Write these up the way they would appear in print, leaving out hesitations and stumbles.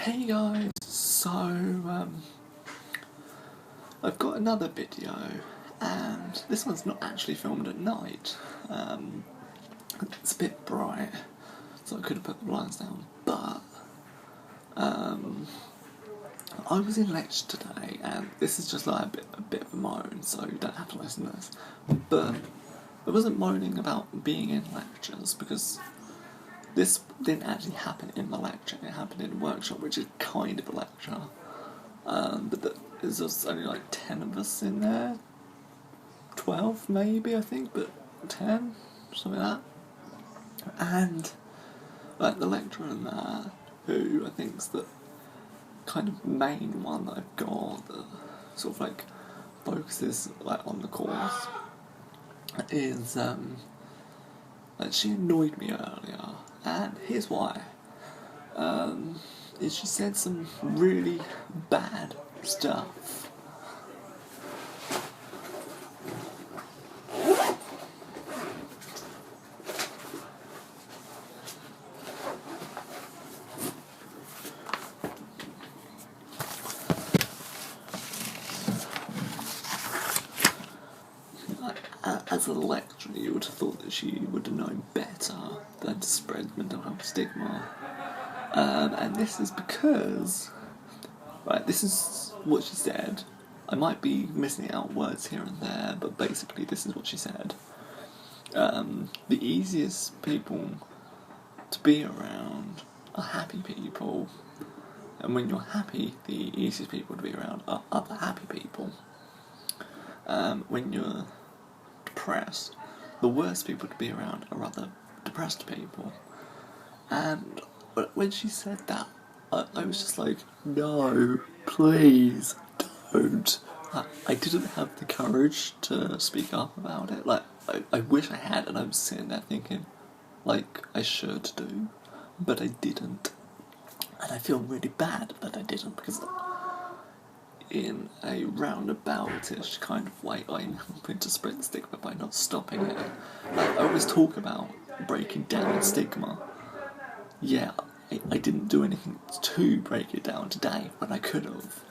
Hey guys, I've got another video, and this one's not actually filmed at night. It's a bit bright, so I could have put the blinds down, but I was in lecture today, and this is just like a bit of a moan, so you don't have to listen to this. But I wasn't moaning about being in lectures, because this didn't actually happen in the lecture, it happened in a workshop, which is kind of a lecture. But there's just only like 10 of us in there. 12 maybe, I think, but 10, something like that. And like the lecturer in there, who I think's the kind of main one that I've got that sort of like focuses like on the course, is like she annoyed me earlier, and here's why. Is she said some really bad stuff. As a lecturer, you would have thought that she would have known better than to spread mental health stigma. And this is because, right, this is what she said. I might be missing out words here and there, but basically this is what she said. The easiest people to be around are happy people, and when you're happy, the easiest people to be around are other happy people. When you're depressed, the worst people to be around are other depressed people. And when she said that, I was just like, no, please don't. I didn't have the courage to speak up about it. Like, I wish I had, and I was sitting there thinking, like, I should do, but I didn't. And I feel really bad that I didn't, because in a roundabout-ish kind of way, I'm helping to spread the stigma by not stopping it. Like, I always talk about breaking down stigma. Yeah, I didn't do anything to break it down today, when I could have.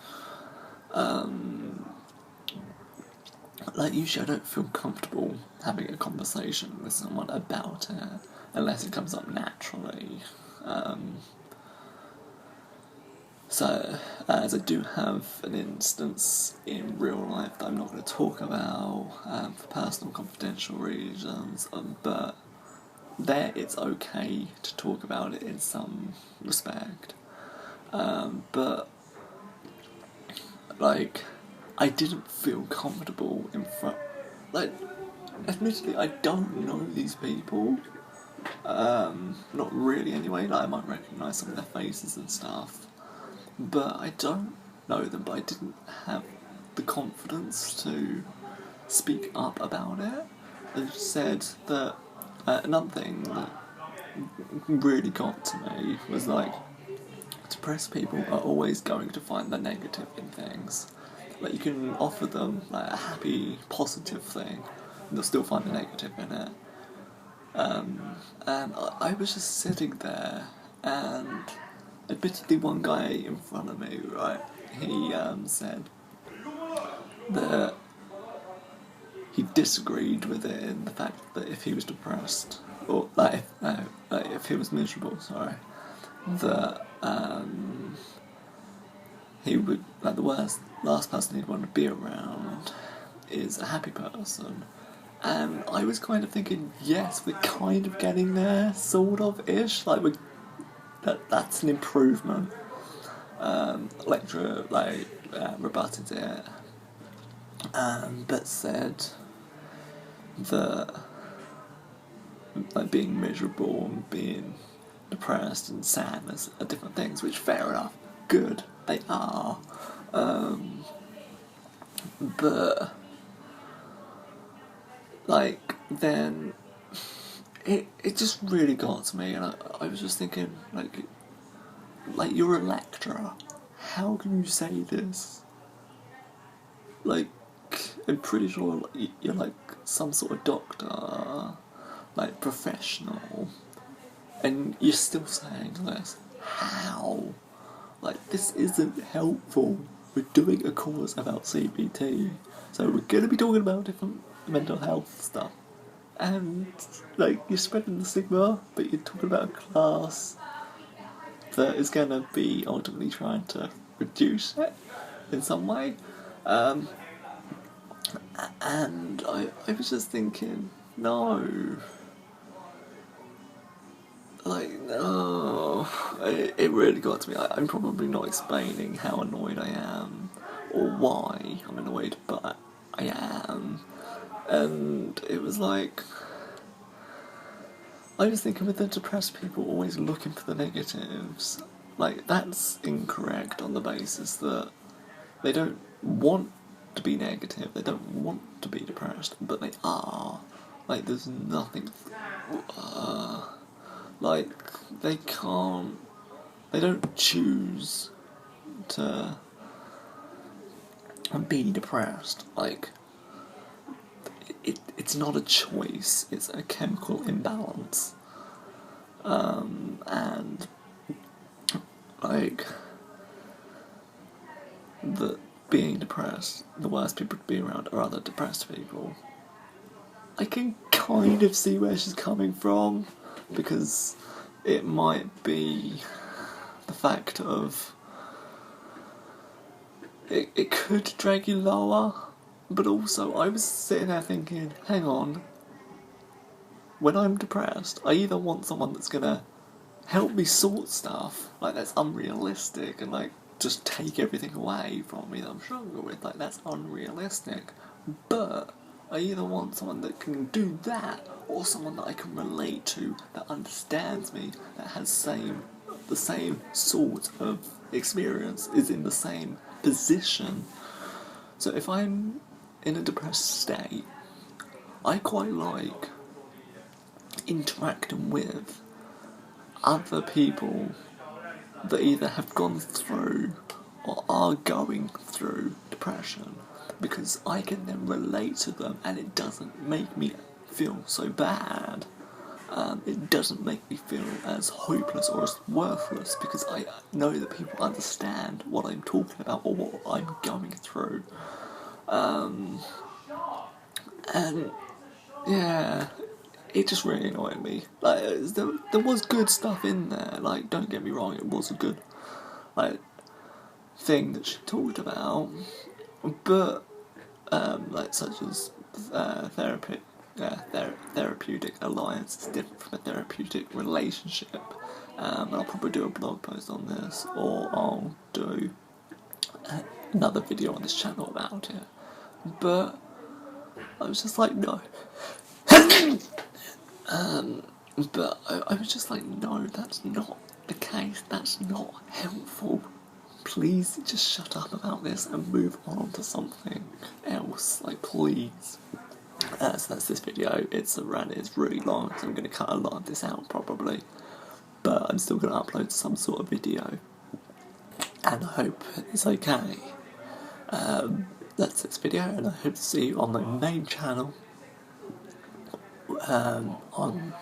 Like, usually I don't feel comfortable having a conversation with someone about it, unless it comes up naturally. So, as I do have an instance in real life that I'm not going to talk about for personal confidential reasons, but there it's okay to talk about it in some respect. But, like, I didn't feel comfortable in front. Like, admittedly, I don't know these people. Not really anyway, like, I might recognise some of their faces and stuff. But I don't know them, but I didn't have the confidence to speak up about it. I just said that another thing that really got to me was like, depressed people are always going to find the negative in things. Like, you can offer them like a happy, positive thing, and they'll still find the negative in it. And I was just sitting there, and admittedly one guy in front of me, right, he said that he disagreed with it in the fact that if he was depressed, or if he was miserable, sorry, that he would, like, the last person he'd want to be around is a happy person. And I was kind of thinking, yes, we're kind of getting there, sort of ish. Like, that's an improvement. Lecturer rebutted it, but said that like being miserable and being depressed and sad are different things, which, fair enough, good, they are. But like, then it just really got to me, and I was just thinking, like, you're a lecturer, how can you say this? Like, I'm pretty sure you're like some sort of doctor, like professional, and you're still saying this. How? Like, this isn't helpful. We're doing a course about CBT, so we're going to be talking about different mental health stuff. And, like, you're spreading the stigma, but you're talking about a class that is going to be ultimately trying to reduce it in some way. And I was just thinking, no. Like, no. It really got to me. I'm probably not explaining how annoyed I am or why I'm annoyed, but I am. And it was like, I was thinking with the depressed people always looking for the negatives. Like, that's incorrect on the basis that they don't want to be negative, they don't want to be depressed, but they are. Like, there's nothing. Like, they can't. They don't choose to be depressed. Like, it's not a choice, it's a chemical imbalance. And, like, that being depressed, the worst people to be around are other depressed people. I can kind of see where she's coming from, because it might be the fact of it could drag you lower, but also I was sitting there thinking, hang on, when I'm depressed, I either want someone that's gonna help me sort stuff, like that's unrealistic, and like just take everything away from me that I'm struggling with, like that's unrealistic, but I either want someone that can do that, or someone that I can relate to, that understands me, that has the same sort of experience, is in the same position. So if I'm in a depressed state, I quite like interacting with other people that either have gone through or are going through depression, because I can then relate to them and it doesn't make me feel so bad. It doesn't make me feel as hopeless or as worthless, because I know that people understand what I'm talking about or what I'm going through. And yeah, it just really annoyed me. Like, there was good stuff in there. Like, don't get me wrong, it was a good like thing that she talked about, but like such as therapy. Therapeutic alliance is different from a therapeutic relationship. I'll probably do a blog post on this, or I'll do another video on this channel about it. But I was just like, no. But I was just like, no, that's not the case. That's not helpful. Please just shut up about this and move on to something else. Like, please. So that's this video. It's a rant, it's really long, so I'm going to cut a lot of this out probably. But I'm still going to upload some sort of video. And I hope it's okay. That's this video, and I hope to see you on my main channel on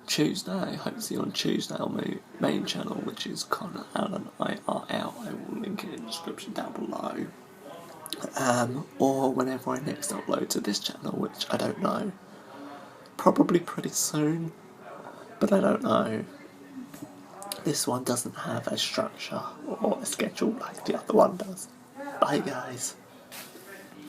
Tuesday. I hope to see you on Tuesday on my main channel, which is Connor Allen IRL. I will link it in the description down below. Or whenever I next upload to this channel, which I don't know. Probably pretty soon, but I don't know. This one doesn't have a structure or a schedule like the other one does. Bye guys.